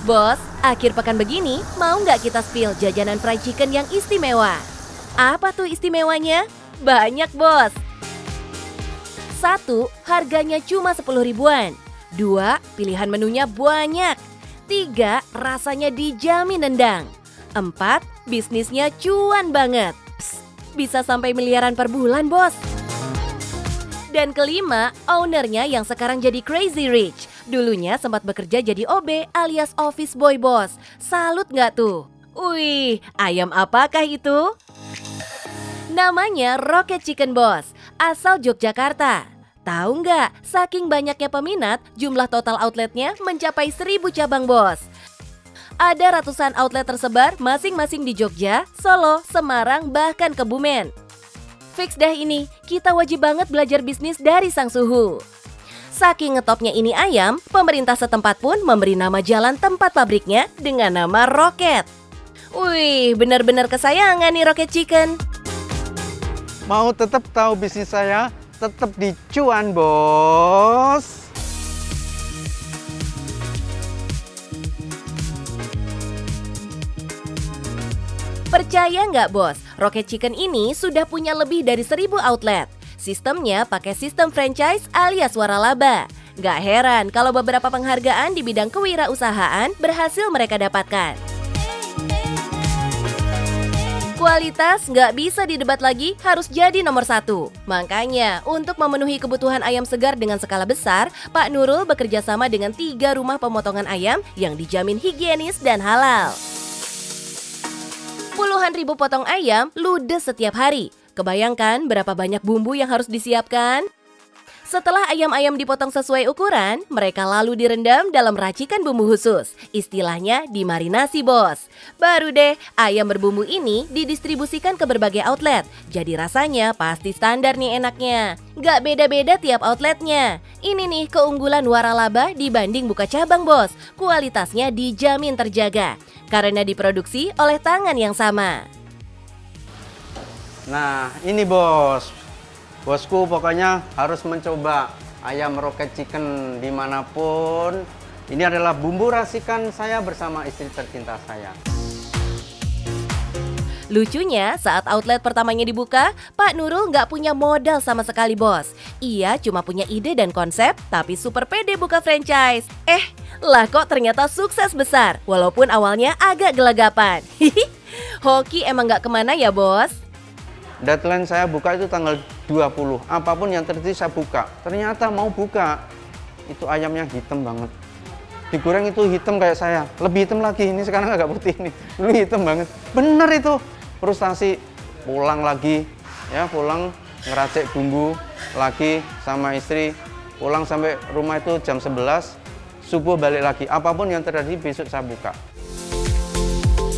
Bos, akhir pekan begini, mau nggak kita spill jajanan fried chicken yang istimewa? Apa tuh istimewanya? Banyak, Bos. 1. Harganya cuma 10 ribuan. 2. Pilihan menunya banyak. 3. Rasanya dijamin nendang. 4. Bisnisnya cuan banget. Psst, bisa sampai miliaran per bulan, Bos. Dan kelima, ownernya yang sekarang jadi crazy rich. Dulunya sempat bekerja jadi OB alias office boy, Bos. Salut nggak tuh? Wih, ayam apakah itu? Namanya Rocket Chicken, Bos. Asal Yogyakarta. Tahu nggak, saking banyaknya peminat, jumlah total outletnya mencapai 1000 cabang, Bos. Ada ratusan outlet tersebar masing-masing di Jogja, Solo, Semarang, bahkan Kebumen. Fix dah ini, kita wajib banget belajar bisnis dari sang suhu. Saking ngetopnya ini ayam, pemerintah setempat pun memberi nama jalan tempat pabriknya dengan nama Rocket. Wih, benar-benar kesayangan nih Rocket Chicken. Mau tetap tahu bisnis saya? Tetap di Cuan, Bos. Percaya nggak, Bos? Rocket Chicken ini sudah punya lebih dari 1000 outlet. Sistemnya pakai sistem franchise alias waralaba. Nggak heran kalau beberapa penghargaan di bidang kewirausahaan berhasil mereka dapatkan. Kualitas nggak bisa didebat lagi, harus jadi nomor 1. Makanya, untuk memenuhi kebutuhan ayam segar dengan skala besar, Pak Nurul bekerja sama dengan 3 rumah pemotongan ayam yang dijamin higienis dan halal. Puluhan ribu potong ayam ludes setiap hari. Kebayangkan berapa banyak bumbu yang harus disiapkan? Setelah ayam-ayam dipotong sesuai ukuran, mereka lalu direndam dalam racikan bumbu khusus. Istilahnya dimarinasi, Bos. Baru deh, ayam berbumbu ini didistribusikan ke berbagai outlet. Jadi rasanya pasti standar nih enaknya. Gak beda-beda tiap outletnya. Ini nih keunggulan waralaba dibanding buka cabang, Bos. Kualitasnya dijamin terjaga karena diproduksi oleh tangan yang sama. Nah, ini bos. Bosku pokoknya harus mencoba ayam Rocket Chicken dimanapun. Ini adalah bumbu racikan saya bersama istri tercinta saya. Lucunya, saat outlet pertamanya dibuka, Pak Nurul nggak punya modal sama sekali, Bos. Ia cuma punya ide dan konsep, tapi super pede buka franchise. Lah kok ternyata sukses besar, walaupun awalnya agak gelagapan. Hoki emang nggak kemana ya, Bos? Deadline saya buka itu tanggal 20. Apapun yang terjadi saya buka. Ternyata mau buka, itu ayamnya hitam banget. Digoreng itu hitam kayak saya. Lebih hitam lagi, ini sekarang agak putih nih. Dulu hitam banget. Bener itu. Frustasi. Pulang lagi. Ya, pulang ngeracik bumbu lagi sama istri. Pulang sampai rumah itu jam 11. Subuh balik lagi. Apapun yang terjadi besok saya buka.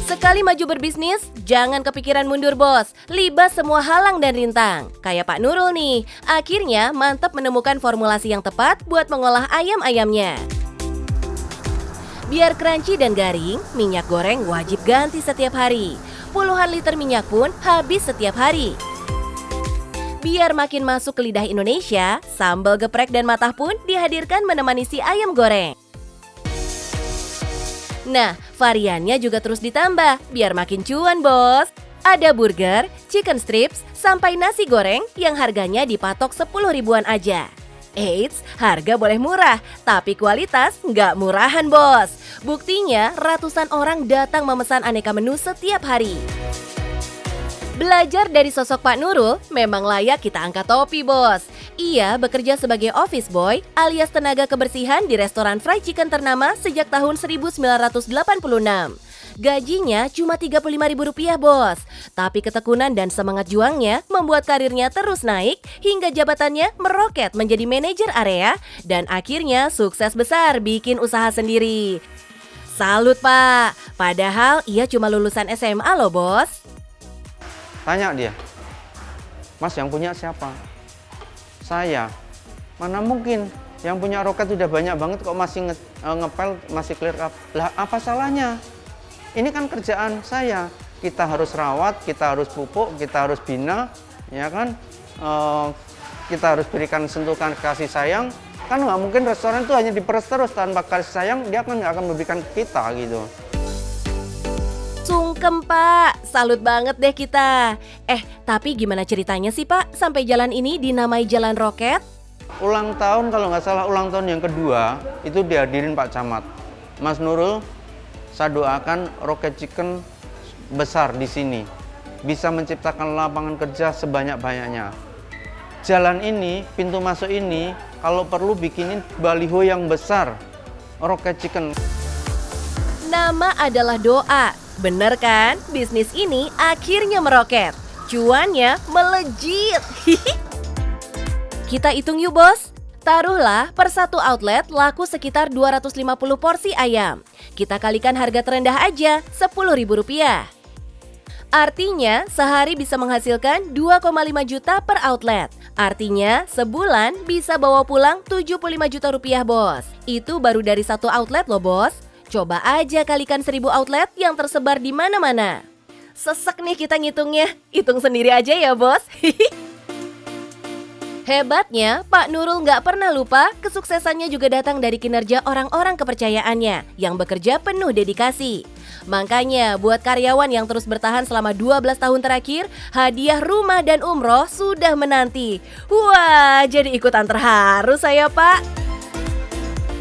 Sekali maju berbisnis, jangan kepikiran mundur, Bos. Libas semua halang dan rintang. Kayak Pak Nurul nih, akhirnya mantap menemukan formulasi yang tepat buat mengolah ayam-ayamnya. Biar crunchy dan garing, minyak goreng wajib ganti setiap hari. Puluhan liter minyak pun habis setiap hari. Biar makin masuk ke lidah Indonesia, sambal geprek dan matah pun dihadirkan menemani si ayam goreng. Nah, variannya juga terus ditambah, biar makin cuan, Bos. Ada burger, chicken strips, sampai nasi goreng yang harganya dipatok 10 ribuan aja. Eits, harga boleh murah, tapi kualitas nggak murahan, Bos. Buktinya, ratusan orang datang memesan aneka menu setiap hari. Belajar dari sosok Pak Nurul, memang layak kita angkat topi, Bos. Ia bekerja sebagai office boy alias tenaga kebersihan di restoran fried chicken ternama sejak tahun 1986. Gajinya cuma Rp35.000, Bos. Tapi ketekunan dan semangat juangnya membuat karirnya terus naik hingga jabatannya meroket menjadi manajer area dan akhirnya sukses besar bikin usaha sendiri. Salut, Pak. Padahal ia cuma lulusan SMA loh, Bos. Tanya dia, Mas yang punya siapa? Saya. Mana mungkin, yang punya Rocket udah banyak banget kok masih ngepel, masih clear up. Lah apa salahnya? Ini kan kerjaan saya. Kita harus rawat, kita harus pupuk, kita harus bina, ya kan? Kita harus berikan sentuhan kasih sayang. Kan nggak mungkin restoran itu hanya diperas terus tanpa kasih sayang, dia kan nggak akan memberikan ke kita gitu. Sungkem Pak, salut banget deh kita. Tapi gimana ceritanya sih Pak sampai jalan ini dinamai Jalan Roket? Ulang tahun, kalau nggak salah ulang tahun yang kedua, itu dihadirin Pak Camat. Mas Nurul, saya doakan Roket Chicken besar di sini. Bisa menciptakan lapangan kerja sebanyak-banyaknya. Jalan ini, pintu masuk ini, kalau perlu bikinin baliho yang besar. Roket Chicken. Nama adalah doa. Bener kan? Bisnis ini akhirnya meroket. Cuannya melejit. Kita hitung yuk bos. Taruhlah per satu outlet laku sekitar 250 porsi ayam. Kita kalikan harga terendah aja, Rp10.000. Artinya sehari bisa menghasilkan 2,5 juta per outlet. Artinya sebulan bisa bawa pulang 75 juta rupiah bos. Itu baru dari satu outlet loh bos. Coba aja kalikan 1000 outlet yang tersebar di mana-mana. Sesek nih kita ngitungnya. Hitung sendiri aja ya bos. Hebatnya, Pak Nurul nggak pernah lupa kesuksesannya juga datang dari kinerja orang-orang kepercayaannya yang bekerja penuh dedikasi. Makanya buat karyawan yang terus bertahan selama 12 tahun terakhir, hadiah rumah dan umroh sudah menanti. Wah, jadi ikutan terharu saya Pak.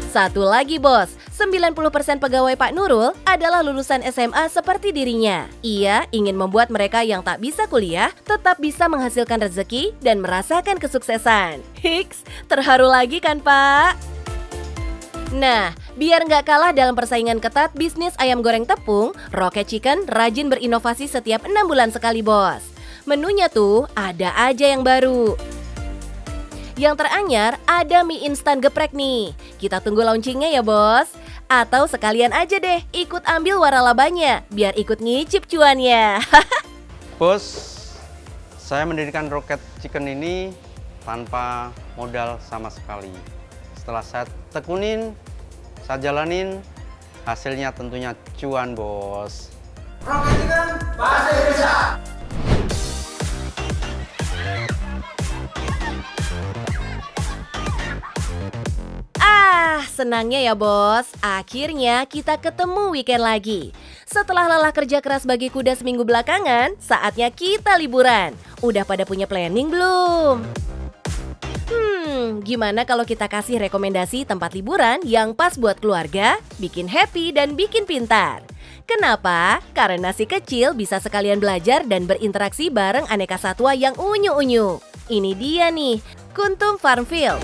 Satu lagi bos, 90% pegawai Pak Nurul adalah lulusan SMA seperti dirinya. Ia ingin membuat mereka yang tak bisa kuliah tetap bisa menghasilkan rezeki dan merasakan kesuksesan. Hiks, terharu lagi kan Pak? Nah, biar nggak kalah dalam persaingan ketat bisnis ayam goreng tepung, Roket Chicken rajin berinovasi setiap 6 bulan sekali bos. Menunya tuh ada aja yang baru. Yang teranyar ada mie instan geprek nih. Kita tunggu launchingnya ya bos. Atau sekalian aja deh ikut ambil waralabanya biar ikut ngicip cuannya. Bos, saya mendirikan Roket Chicken ini tanpa modal sama sekali. Setelah saya tekunin, saya jalanin, hasilnya tentunya cuan bos. Roket Chicken pasti bisa. Senangnya ya bos, akhirnya kita ketemu weekend lagi. Setelah lelah kerja keras bagi kuda seminggu belakangan, saatnya kita liburan. Udah pada punya planning belum? Gimana kalau kita kasih rekomendasi tempat liburan yang pas buat keluarga, bikin happy dan bikin pintar? Kenapa? Karena si kecil bisa sekalian belajar dan berinteraksi bareng aneka satwa yang unyu-unyu. Ini dia nih, Kuntum Farmfield.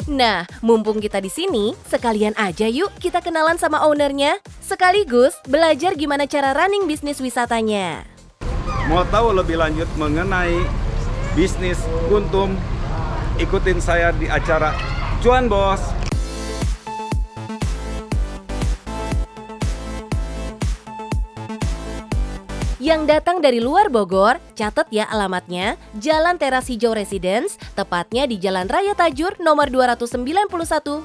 Nah, mumpung kita di sini, sekalian aja yuk kita kenalan sama ownernya. Sekaligus belajar gimana cara running bisnis wisatanya. Mau tahu lebih lanjut mengenai bisnis Kuntum? Ikutin saya di acara Cuan Bos. Yang datang dari luar Bogor, catat ya alamatnya, Jalan Teras Hijau Residence, tepatnya di Jalan Raya Tajur nomor 291,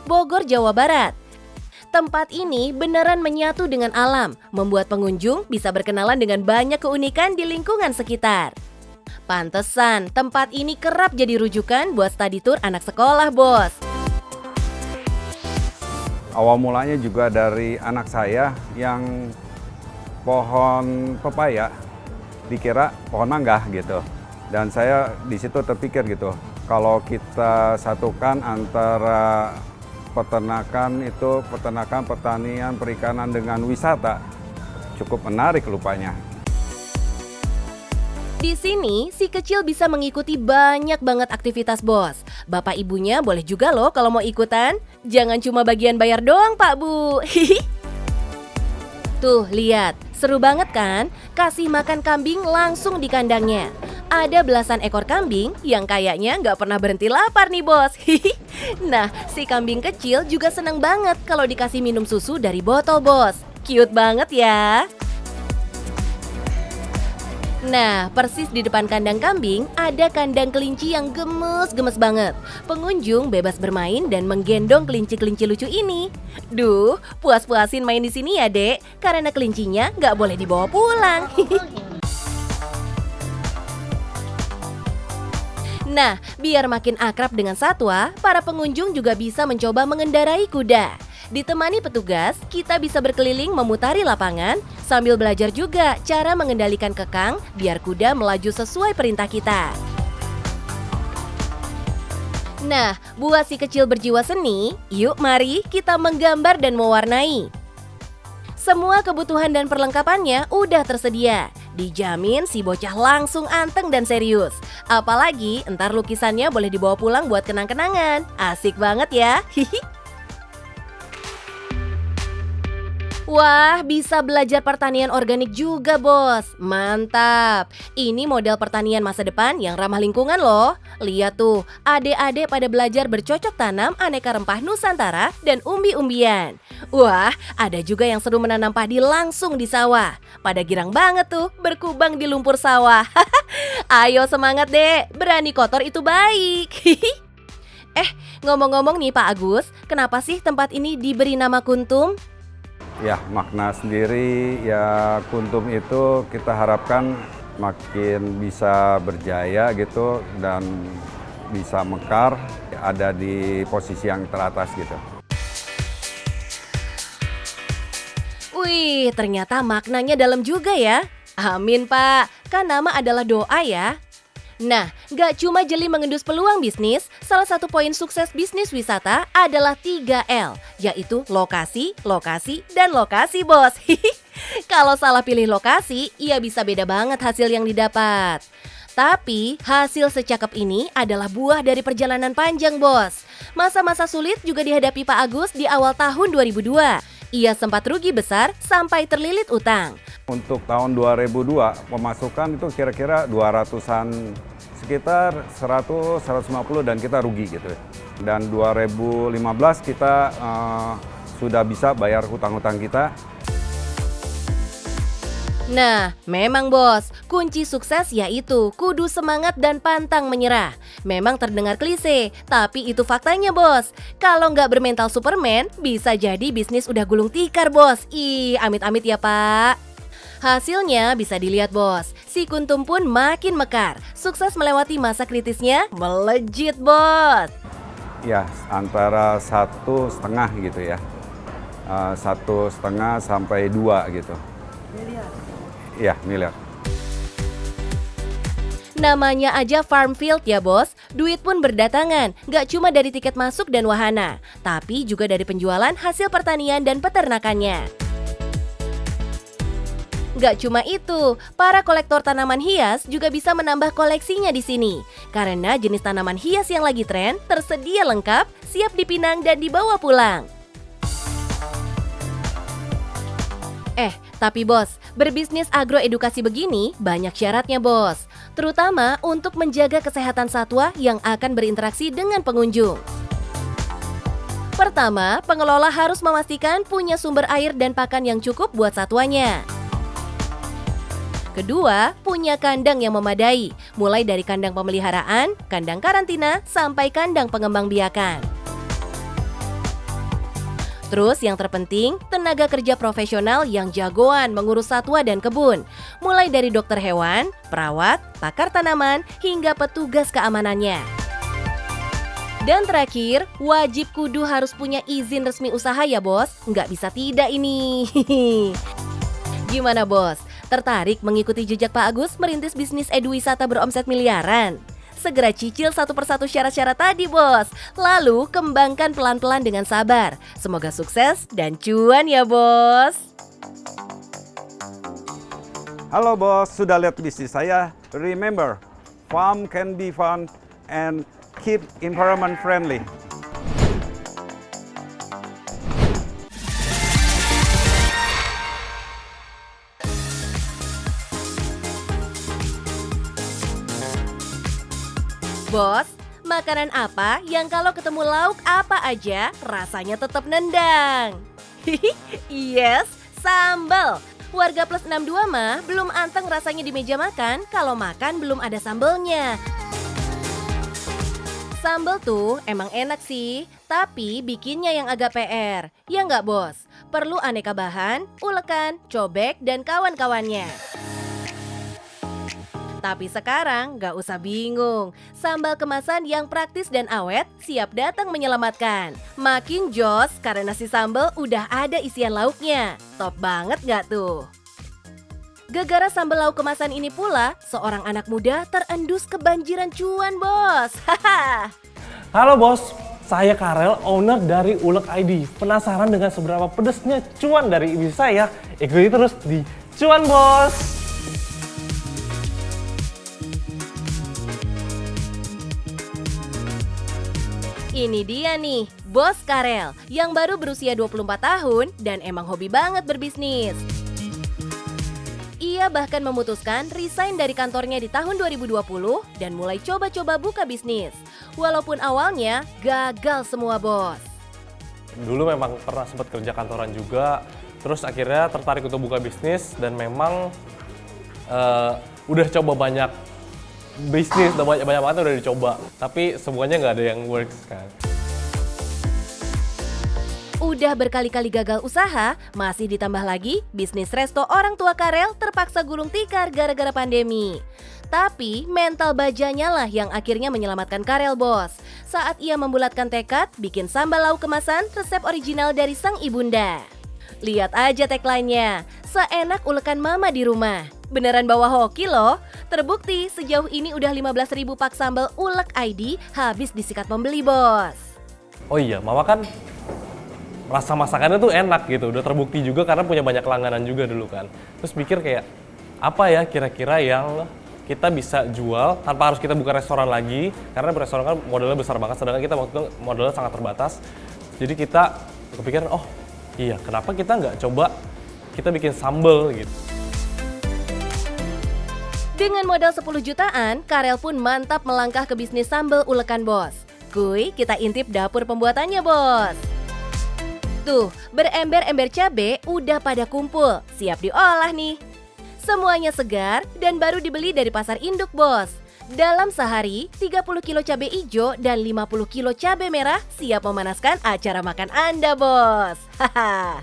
Bogor, Jawa Barat. Tempat ini beneran menyatu dengan alam, membuat pengunjung bisa berkenalan dengan banyak keunikan di lingkungan sekitar. Pantesan, tempat ini kerap jadi rujukan buat study tour anak sekolah, bos. Awal mulanya juga dari anak saya yang pohon pepaya dikira pohon mangga gitu. Dan saya di situ terpikir gitu, kalau kita satukan antara peternakan, pertanian, perikanan dengan wisata, cukup menarik rupanya. Di sini, si kecil bisa mengikuti banyak banget aktivitas bos. Bapak ibunya boleh juga loh kalau mau ikutan. Jangan cuma bagian bayar doang Pak Bu. Tuh, lihat. Seru banget kan? Kasih makan kambing langsung di kandangnya. Ada belasan ekor kambing yang kayaknya nggak pernah berhenti lapar nih bos. Nah, si kambing kecil juga seneng banget kalau dikasih minum susu dari botol bos. Cute banget ya. Nah, persis di depan kandang kambing ada kandang kelinci yang gemes-gemes banget. Pengunjung bebas bermain dan menggendong kelinci-kelinci lucu ini. Duh, puas-puasin main di sini ya, Dek, karena kelincinya nggak boleh dibawa pulang. Nah, biar makin akrab dengan satwa, para pengunjung juga bisa mencoba mengendarai kuda. Ditemani petugas, kita bisa berkeliling memutari lapangan sambil belajar juga cara mengendalikan kekang biar kuda melaju sesuai perintah kita. Nah, buat si kecil berjiwa seni, yuk mari kita menggambar dan mewarnai. Semua kebutuhan dan perlengkapannya udah tersedia. Dijamin si bocah langsung anteng dan serius. Apalagi entar lukisannya boleh dibawa pulang buat kenang-kenangan. Asik banget ya. Hihi. Wah, bisa belajar pertanian organik juga, Bos. Mantap. Ini model pertanian masa depan yang ramah lingkungan loh. Lihat tuh, adik-adik pada belajar bercocok tanam aneka rempah Nusantara dan umbi-umbian. Wah, ada juga yang seru menanam padi langsung di sawah. Pada girang banget tuh, berkubang di lumpur sawah. Ayo semangat deh, berani kotor itu baik. Ngomong-ngomong nih Pak Agus, kenapa sih tempat ini diberi nama Kuntum? Ya, makna sendiri ya Kuntum itu kita harapkan makin bisa berjaya gitu dan bisa mekar, ada di posisi yang teratas gitu. Wih, ternyata maknanya dalam juga ya. Amin Pak, kan nama adalah doa ya. Nah, gak cuma jeli mengendus peluang bisnis, salah satu poin sukses bisnis wisata adalah 3L, yaitu lokasi, lokasi, dan lokasi, Bos. Kalau salah pilih lokasi, ia bisa beda banget hasil yang didapat. Tapi, hasil secakep ini adalah buah dari perjalanan panjang, Bos. Masa-masa sulit juga dihadapi Pak Agus di awal tahun 2002. Ia sempat rugi besar sampai terlilit utang. Untuk tahun 2002, pemasukan itu kira-kira 200-an, sekitar 100, 150 dan kita rugi gitu. Dan 2015 kita sudah bisa bayar hutang-hutang kita. Nah, memang Bos, kunci sukses yaitu kudu semangat dan pantang menyerah. Memang terdengar klise, tapi itu faktanya Bos. Kalau nggak bermental Superman, bisa jadi bisnis udah gulung tikar Bos. Ih, amit-amit ya Pak. Hasilnya bisa dilihat Bos, si Kuntum pun makin mekar. Sukses melewati masa kritisnya, melejit Bos. Ya, antara 1,5 gitu ya. 1,5 sampai 2 gitu. Iya, miliar. Namanya aja farm field ya Bos, duit pun berdatangan. Gak cuma dari tiket masuk dan wahana, tapi juga dari penjualan hasil pertanian dan peternakannya. Gak cuma itu, para kolektor tanaman hias juga bisa menambah koleksinya di sini. Karena jenis tanaman hias yang lagi tren tersedia lengkap, siap dipinang dan dibawa pulang. Tapi Bos, berbisnis agroedukasi begini banyak syaratnya Bos. Terutama untuk menjaga kesehatan satwa yang akan berinteraksi dengan pengunjung. Pertama, pengelola harus memastikan punya sumber air dan pakan yang cukup buat satwanya. Kedua, punya kandang yang memadai, mulai dari kandang pemeliharaan, kandang karantina, sampai kandang pengembang biakan. Terus yang terpenting, tenaga kerja profesional yang jagoan mengurus satwa dan kebun, mulai dari dokter hewan, perawat, pakar tanaman, hingga petugas keamanannya. Dan terakhir, wajib kudu harus punya izin resmi usaha ya Bos, nggak bisa tidak ini. Gimana Bos? Tertarik mengikuti jejak Pak Agus merintis bisnis eduwisata beromset miliaran? Segera cicil satu persatu syarat-syarat tadi Bos. Lalu kembangkan pelan-pelan dengan sabar. Semoga sukses dan cuan ya Bos. Halo Bos, sudah lihat bisnis saya? Remember, farm can be fun and keep environment friendly. Bos, makanan apa yang kalau ketemu lauk apa aja rasanya tetap nendang? Yes, sambal. Warga plus 62 mah belum anteng rasanya di meja makan kalau makan belum ada sambalnya. Sambal tuh emang enak sih, tapi bikinnya yang agak PR. Ya nggak Bos? Perlu aneka bahan, ulekan, cobek, dan kawan-kawannya. Tapi sekarang nggak usah bingung, sambal kemasan yang praktis dan awet siap datang menyelamatkan. Makin jos karena si sambal udah ada isian lauknya. Top banget nggak tuh? Gegara sambal lauk kemasan ini pula, seorang anak muda terendus kebanjiran cuan, bos. Haha. Halo bos, saya Karel, owner dari Ulek ID. Penasaran dengan seberapa pedesnya cuan dari ibu saya? Ikuti terus di Cuan Bos. Ini dia nih, Bos Karel yang baru berusia 24 tahun dan emang hobi banget berbisnis. Ia bahkan memutuskan resign dari kantornya di tahun 2020 dan mulai coba-coba buka bisnis. Walaupun awalnya gagal semua, bos. Dulu memang pernah sempat kerja kantoran juga, terus akhirnya tertarik untuk buka bisnis dan memang udah coba banyak bisnis, banyak banget udah dicoba, tapi semuanya nggak ada yang works kan. Udah berkali-kali gagal usaha, masih ditambah lagi bisnis resto orang tua Karel terpaksa gulung tikar gara-gara pandemi. Tapi mental bajanya lah yang akhirnya menyelamatkan Karel, bos. Saat ia membulatkan tekad bikin sambal lauk kemasan resep original dari sang ibunda. Lihat aja tagline-nya, seenak ulekan mama di rumah. Beneran bawa hoki loh. Terbukti sejauh ini udah 15.000 pak sambal Ulek ID habis disikat pembeli, bos. Oh iya, mama kan rasa masakannya tuh enak gitu, udah terbukti juga karena punya banyak langganan juga dulu kan. Terus pikir kayak, apa ya kira-kira yang kita bisa jual tanpa harus kita buka restoran lagi, karena restoran kan modalnya besar banget, sedangkan kita waktu itu modalnya sangat terbatas. Jadi kita kepikiran, oh iya kenapa kita nggak coba kita bikin sambal gitu. Dengan modal 10 jutaan, Karel pun mantap melangkah ke bisnis sambal ulekan, bos. Kuy, kita intip dapur pembuatannya, bos. Tuh, berember-ember cabe udah pada kumpul, siap diolah nih. Semuanya segar dan baru dibeli dari pasar induk, bos. Dalam sehari, 30 kilo cabe hijau dan 50 kilo cabe merah siap memanaskan acara makan Anda, bos. Haha.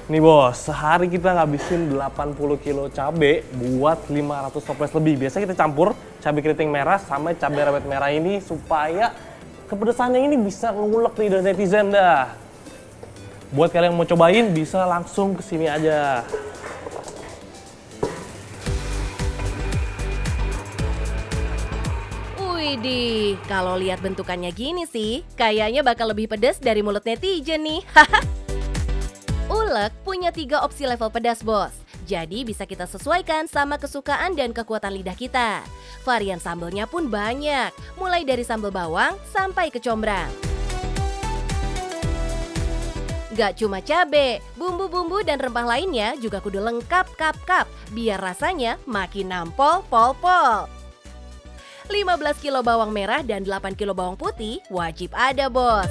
Nih bos, sehari kita ngabisin 80 kilo cabe buat 500 toples lebih. Biasanya kita campur cabe keriting merah sama cabe rawit merah ini supaya kepedesannya ini bisa ngulek nih dari netizen dah. Buat kalian yang mau cobain bisa langsung kesini aja. Widih, kalau lihat bentukannya gini sih, kayaknya bakal lebih pedas dari mulut netizen nih. Ulek punya 3 opsi level pedas, bos. Jadi bisa kita sesuaikan sama kesukaan dan kekuatan lidah kita. Varian sambelnya pun banyak, mulai dari sambal bawang sampai kecombrang. Gak cuma cabe, bumbu-bumbu dan rempah lainnya juga kudu lengkap kap-kap, biar rasanya makin nampol pol-pol. 15 kilo bawang merah dan 8 kilo bawang putih wajib ada, bos.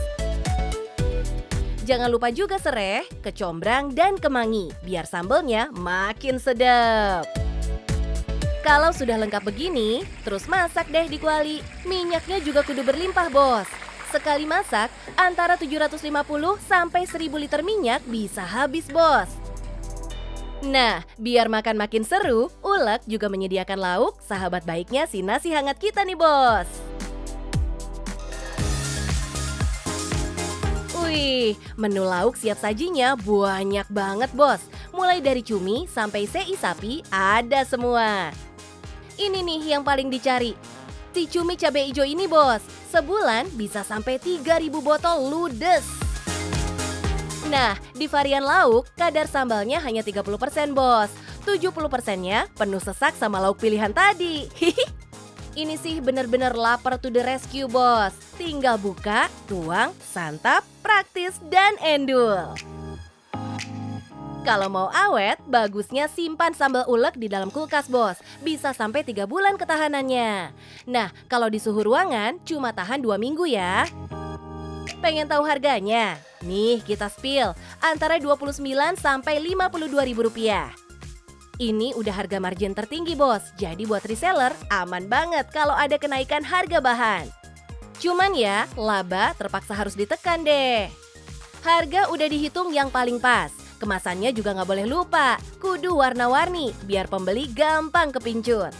Jangan lupa juga sereh, kecombrang, dan kemangi, biar sambelnya makin sedap. Kalau sudah lengkap begini, terus masak deh di kuali. Minyaknya juga kudu berlimpah, bos. Sekali masak, antara 750 sampai 1000 liter minyak bisa habis, bos. Nah, biar makan makin seru, Ulek juga menyediakan lauk, sahabat baiknya si nasi hangat kita nih, bos. Wih, menu lauk siap sajinya banyak banget, bos. Mulai dari cumi sampai sei sapi ada semua. Ini nih yang paling dicari. Si cumi cabai hijau ini, bos, sebulan bisa sampai 3.000 botol ludes. Nah, di varian lauk, kadar sambalnya hanya 30%, bos. 70%-nya penuh sesak sama lauk pilihan tadi. Ini sih bener-bener lapar to the rescue, bos. Tinggal buka, tuang, santap, praktis, dan endul. Kalau mau awet, bagusnya simpan sambal ulek di dalam kulkas, bos. Bisa sampai 3 bulan ketahanannya. Nah, kalau di suhu ruangan, cuma tahan 2 minggu ya. Pengen tahu harganya? Nih, kita spill. Antara 29 sampai 52 ribu rupiah. Ini udah harga margin tertinggi, bos. Jadi buat reseller, aman banget kalau ada kenaikan harga bahan. Cuman ya, laba terpaksa harus ditekan deh. Harga udah dihitung yang paling pas. Kemasannya juga nggak boleh lupa. Kudu warna-warni, biar pembeli gampang kepincut.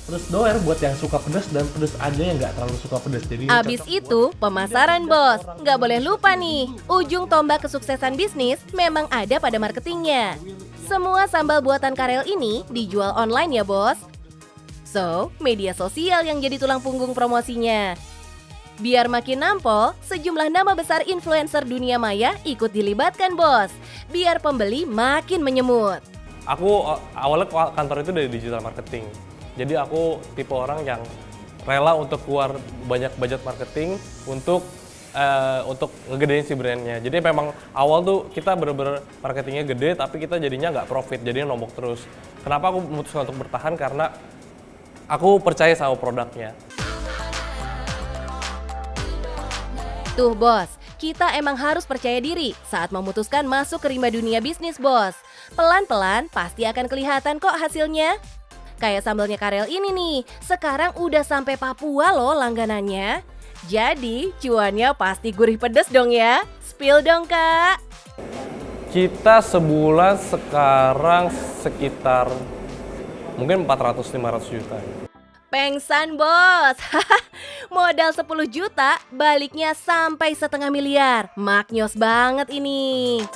Terus doer buat yang suka pedas dan pedas aja yang nggak terlalu suka pedas. Jadi Abis itu, pemasaran bos. Nggak boleh lupa nih, ujung tombak kesuksesan bisnis memang ada pada marketingnya. Semua sambal buatan Karel ini dijual online ya bos. So, media sosial yang jadi tulang punggung promosinya. Biar makin nampol, sejumlah nama besar influencer dunia maya ikut dilibatkan bos. Biar pembeli makin menyemut. aku awalnya kantor itu dari digital marketing. Jadi aku tipe orang yang rela untuk keluar banyak budget marketing untuk ngegedein si brandnya. Jadi memang awal tuh kita bener-bener marketingnya gede, tapi kita jadinya nggak profit, jadinya nombok terus. Kenapa aku memutuskan untuk bertahan? Karena aku percaya sama produknya. Tuh bos, kita emang harus percaya diri saat memutuskan masuk ke rimba dunia bisnis bos. Pelan-pelan pasti akan kelihatan kok hasilnya. Kayak sambalnya Karel ini nih, sekarang udah sampai Papua loh langganannya. Jadi cuannya pasti gurih pedes dong ya. Spill dong kak. Kita sebulan sekarang sekitar mungkin 400-500 juta. Pengsan bos. Modal 10 juta, baliknya sampai 500 miliar. Maknyos banget ini.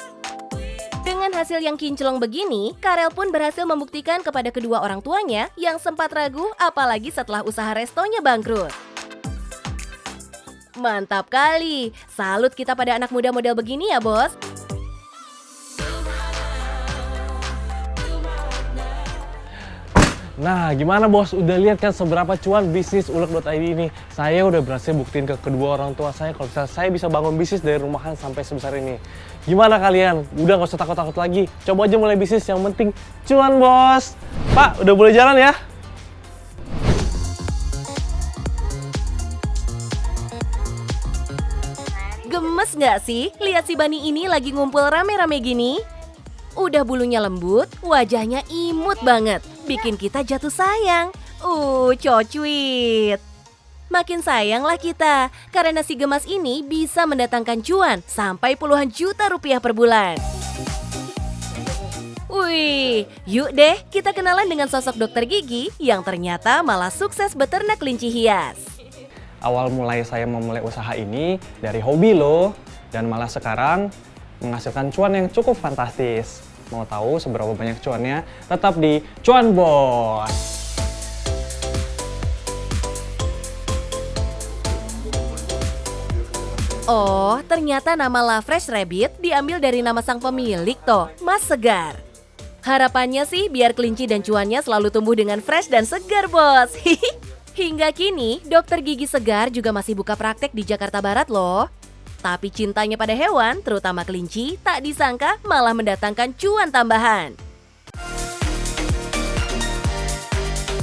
Dengan hasil yang kinclong begini, Karel pun berhasil membuktikan kepada kedua orang tuanya yang sempat ragu apalagi setelah usaha restonya bangkrut. Mantap kali, salut kita pada anak muda model begini ya bos. Nah, gimana bos? Udah lihat kan seberapa cuan bisnis ulek.id ini? Saya udah berhasil buktiin ke kedua orang tua saya kalau misalnya saya bisa bangun bisnis dari rumahan sampai sebesar ini. Gimana kalian? Udah gak usah takut-takut lagi. Coba aja mulai bisnis, yang penting cuan bos. Pak, udah boleh jalan ya? Gemes nggak sih lihat si Bani ini lagi ngumpul rame-rame gini? Udah bulunya lembut, wajahnya imut banget, bikin kita jatuh sayang. Cocuit. Makin sayanglah kita, karena si gemas ini bisa mendatangkan cuan sampai puluhan juta rupiah per bulan. Wih, yuk deh kita kenalan dengan sosok dokter gigi yang ternyata malah sukses beternak kelinci hias. Awal mulai saya memulai usaha ini dari hobi loh, dan malah sekarang menghasilkan cuan yang cukup fantastis. Mau tahu seberapa banyak cuannya? Tetap di Cuan Bos. Oh, ternyata nama La Fresh Rabbit diambil dari nama sang pemilik toh, Mas Segar. Harapannya sih biar kelinci dan cuannya selalu tumbuh dengan fresh dan segar, bos. Hingga kini, dokter gigi Segar juga masih buka praktek di Jakarta Barat loh. Tapi cintanya pada hewan, terutama kelinci, tak disangka malah mendatangkan cuan tambahan.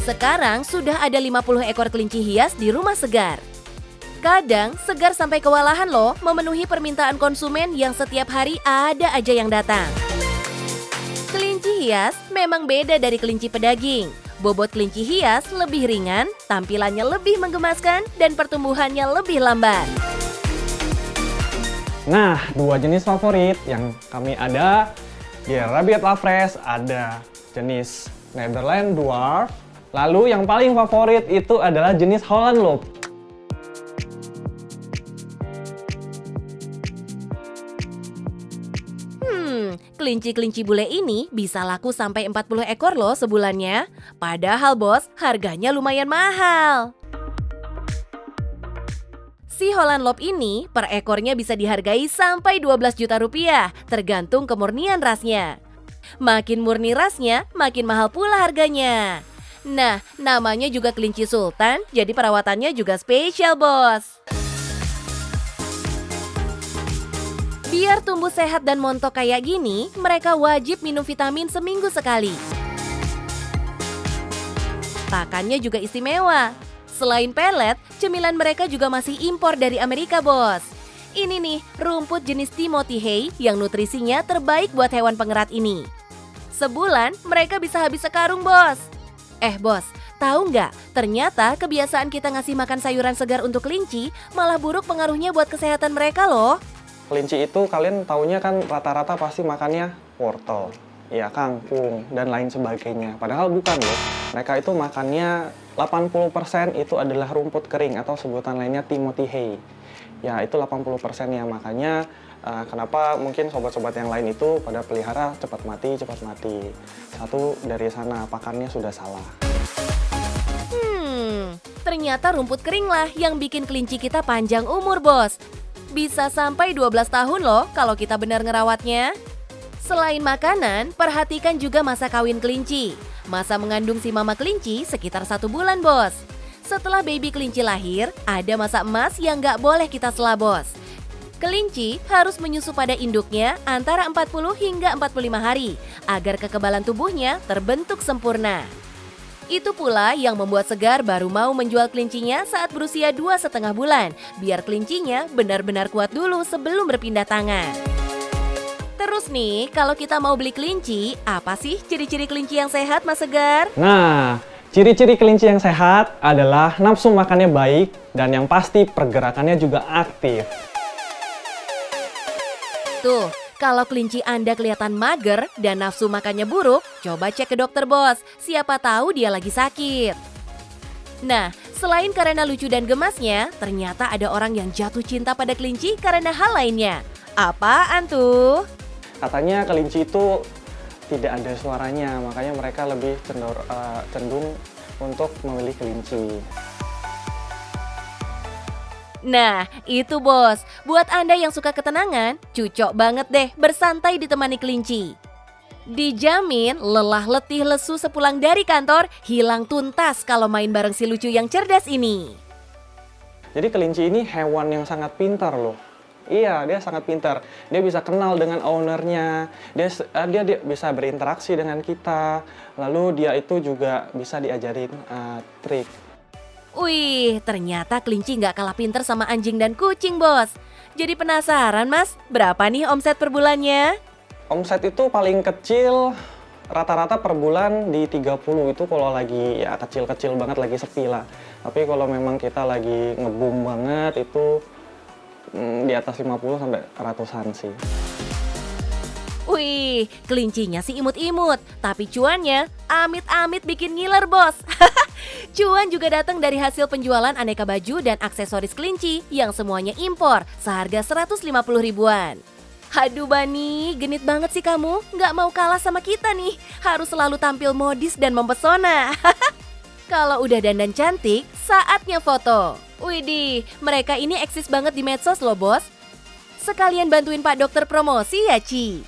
Sekarang sudah ada 50 ekor kelinci hias di rumah Segar. Kadang, Segar sampai kewalahan loh memenuhi permintaan konsumen yang setiap hari ada aja yang datang. Kelinci hias memang beda dari kelinci pedaging. Bobot kelinci hias lebih ringan, tampilannya lebih menggemaskan, dan pertumbuhannya lebih lambat. Nah, dua jenis favorit yang kami ada di Rabbit La Fresh, ada jenis Netherland Dwarf. Lalu yang paling favorit itu adalah jenis Holland Loop. Kelinci-kelinci bule ini bisa laku sampai 40 ekor loh sebulannya. Padahal bos, harganya lumayan mahal. Si Holland Loop ini per ekornya bisa dihargai sampai 12 juta rupiah, tergantung kemurnian rasnya. Makin murni rasnya, makin mahal pula harganya. Nah, namanya juga kelinci sultan, jadi perawatannya juga spesial bos. Biar tumbuh sehat dan montok kayak gini, mereka wajib minum vitamin seminggu sekali. Pakannya juga istimewa. Selain pelet, cemilan mereka juga masih impor dari Amerika, bos. Ini nih, rumput jenis Timothy Hay yang nutrisinya terbaik buat hewan pengerat ini. Sebulan, mereka bisa habis sekarung, bos. Bos, tahu nggak? Ternyata kebiasaan kita ngasih makan sayuran segar untuk kelinci malah buruk pengaruhnya buat kesehatan mereka loh. Kelinci itu kalian taunya kan rata-rata pasti makannya wortel, ya kangkung, dan lain sebagainya. Padahal bukan loh, mereka itu makannya 80% itu adalah rumput kering atau sebutan lainnya Timothy hay. Ya itu 80% ya, makanya kenapa mungkin sobat-sobat yang lain itu pada pelihara cepat mati. Satu dari sana, pakannya sudah salah. Ternyata rumput kering lah yang bikin kelinci kita panjang umur, bos. Bisa sampai 12 tahun loh kalau kita benar ngerawatnya. Selain makanan, perhatikan juga masa kawin kelinci. Masa mengandung si mama kelinci sekitar 1 bulan, bos. Setelah baby kelinci lahir, ada masa emas yang nggak boleh kita sela, bos. Kelinci harus menyusu pada induknya antara 40 hingga 45 hari agar kekebalan tubuhnya terbentuk sempurna. Itu pula yang membuat Segar baru mau menjual kelincinya saat berusia 2,5 bulan, biar kelincinya benar-benar kuat dulu sebelum berpindah tangan. Terus nih, kalau kita mau beli kelinci, apa sih ciri-ciri kelinci yang sehat, Mas Segar? Nah, ciri-ciri kelinci yang sehat adalah nafsu makannya baik dan yang pasti pergerakannya juga aktif. Tuh, kalau kelinci Anda kelihatan mager dan nafsu makannya buruk, coba cek ke dokter, bos. Siapa tahu dia lagi sakit. Nah, selain karena lucu dan gemasnya, ternyata ada orang yang jatuh cinta pada kelinci karena hal lainnya. Apaan tuh? Katanya kelinci itu tidak ada suaranya, makanya mereka lebih cenderung untuk memilih kelinci. Nah, itu bos. Buat Anda yang suka ketenangan, cocok banget deh bersantai ditemani kelinci. Dijamin lelah letih lesu sepulang dari kantor hilang tuntas kalau main bareng si lucu yang cerdas ini. Jadi kelinci ini hewan yang sangat pintar loh. Iya, dia sangat pintar. Dia bisa kenal dengan ownernya, dia bisa berinteraksi dengan kita. Lalu dia itu juga bisa diajarin trik. Wih, ternyata kelinci nggak kalah pinter sama anjing dan kucing, bos. Jadi penasaran, Mas, berapa nih omset per bulannya? Omset itu paling kecil rata-rata per bulan di 30 itu kalau lagi ya kecil-kecil banget, lagi sepi lah. Tapi kalau memang kita lagi nge-boom banget itu di atas 50 sampai ratusan sih. Wih, kelincinya sih imut-imut, tapi cuannya amit-amit bikin ngiler, bos. Cuan juga datang dari hasil penjualan aneka baju dan aksesoris kelinci yang semuanya impor seharga 150 ribuan. Aduh Bani, genit banget sih kamu, nggak mau kalah sama kita nih. Harus selalu tampil modis dan mempesona. Kalau udah dandan cantik, saatnya foto. Widih, mereka ini eksis banget di medsos loh, bos. Sekalian bantuin Pak Dokter promosi ya, Ci.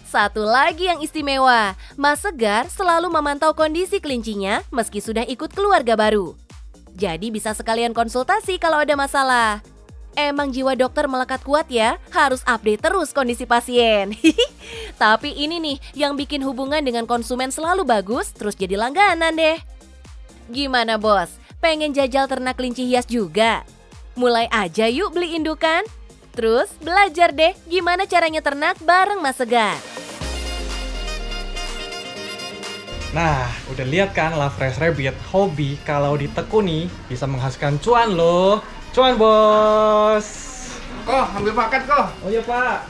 Satu lagi yang istimewa, Mas Segar selalu memantau kondisi kelincinya meski sudah ikut keluarga baru. Jadi bisa sekalian konsultasi kalau ada masalah. Emang jiwa dokter melekat kuat ya, harus update terus kondisi pasien. Tapi ini nih yang bikin hubungan dengan konsumen selalu bagus, terus jadi langganan deh. Gimana bos, pengen jajal ternak kelinci hias juga? Mulai aja yuk beli indukan. Terus belajar deh gimana caranya ternak bareng Mas Segar. Nah, udah lihat kan La Fresh Rabbit hobi kalau ditekuni bisa menghasilkan cuan loh. Cuan bos. Kok, ambil paket kok. Oh iya pak.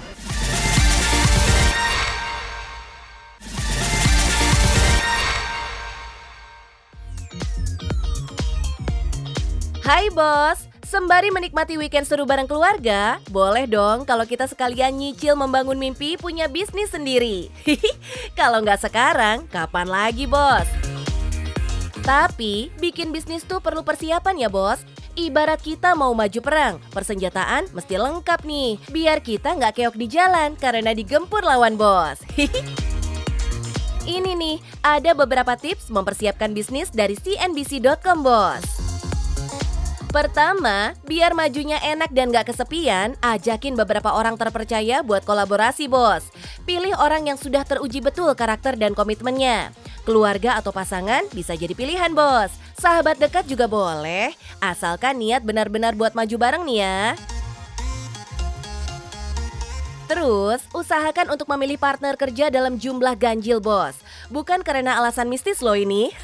Hai bos, sembari menikmati weekend seru bareng keluarga, boleh dong kalau kita sekalian nyicil membangun mimpi punya bisnis sendiri. Kalau nggak sekarang, kapan lagi bos? Tapi, bikin bisnis tuh perlu persiapan ya bos. Ibarat kita mau maju perang, persenjataan mesti lengkap nih. Biar kita nggak keok di jalan karena digempur lawan bos. Ini nih, ada beberapa tips mempersiapkan bisnis dari cnbc.com bos. Pertama, biar majunya enak dan gak kesepian, ajakin beberapa orang terpercaya buat kolaborasi bos. Pilih orang yang sudah teruji betul karakter dan komitmennya. Keluarga atau pasangan bisa jadi pilihan bos. Sahabat dekat juga boleh, asalkan niat benar-benar buat maju bareng nih ya. Terus, usahakan untuk memilih partner kerja dalam jumlah ganjil bos. Bukan karena alasan mistis loh ini.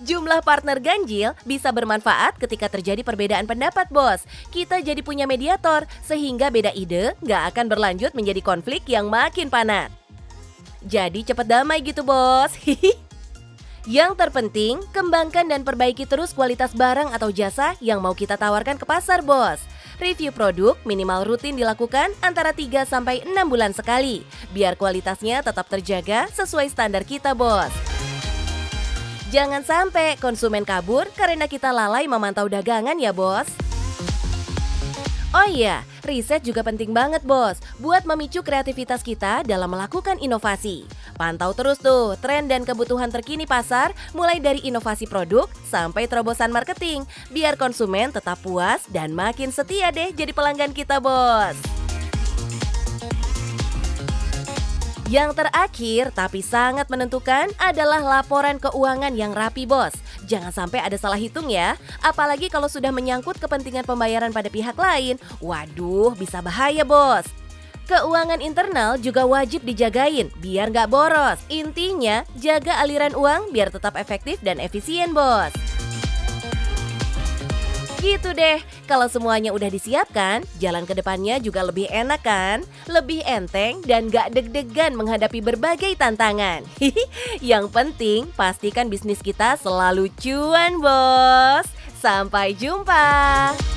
Jumlah partner ganjil bisa bermanfaat ketika terjadi perbedaan pendapat bos. Kita jadi punya mediator, sehingga beda ide nggak akan berlanjut menjadi konflik yang makin panas. jadi cepet damai gitu bos. Yang terpenting, kembangkan dan perbaiki terus kualitas barang atau jasa yang mau kita tawarkan ke pasar bos. Review produk minimal rutin dilakukan antara 3 sampai 6 bulan sekali, biar kualitasnya tetap terjaga sesuai standar kita bos. Jangan sampai konsumen kabur karena kita lalai memantau dagangan ya bos. Oh iya, riset juga penting banget bos, buat memicu kreativitas kita dalam melakukan inovasi. Pantau terus tuh tren dan kebutuhan terkini pasar, mulai dari inovasi produk sampai terobosan marketing, biar konsumen tetap puas dan makin setia deh jadi pelanggan kita bos. Yang terakhir, tapi sangat menentukan adalah laporan keuangan yang rapi bos. Jangan sampai ada salah hitung ya, apalagi kalau sudah menyangkut kepentingan pembayaran pada pihak lain. Waduh, bisa bahaya bos. Keuangan internal juga wajib dijagain, biar nggak boros. Intinya, jaga aliran uang biar tetap efektif dan efisien bos. Gitu deh, kalau semuanya udah disiapkan, jalan ke depannya juga lebih enak kan? Lebih enteng dan gak deg-degan menghadapi berbagai tantangan. Yang penting, pastikan bisnis kita selalu cuan bos. Sampai jumpa!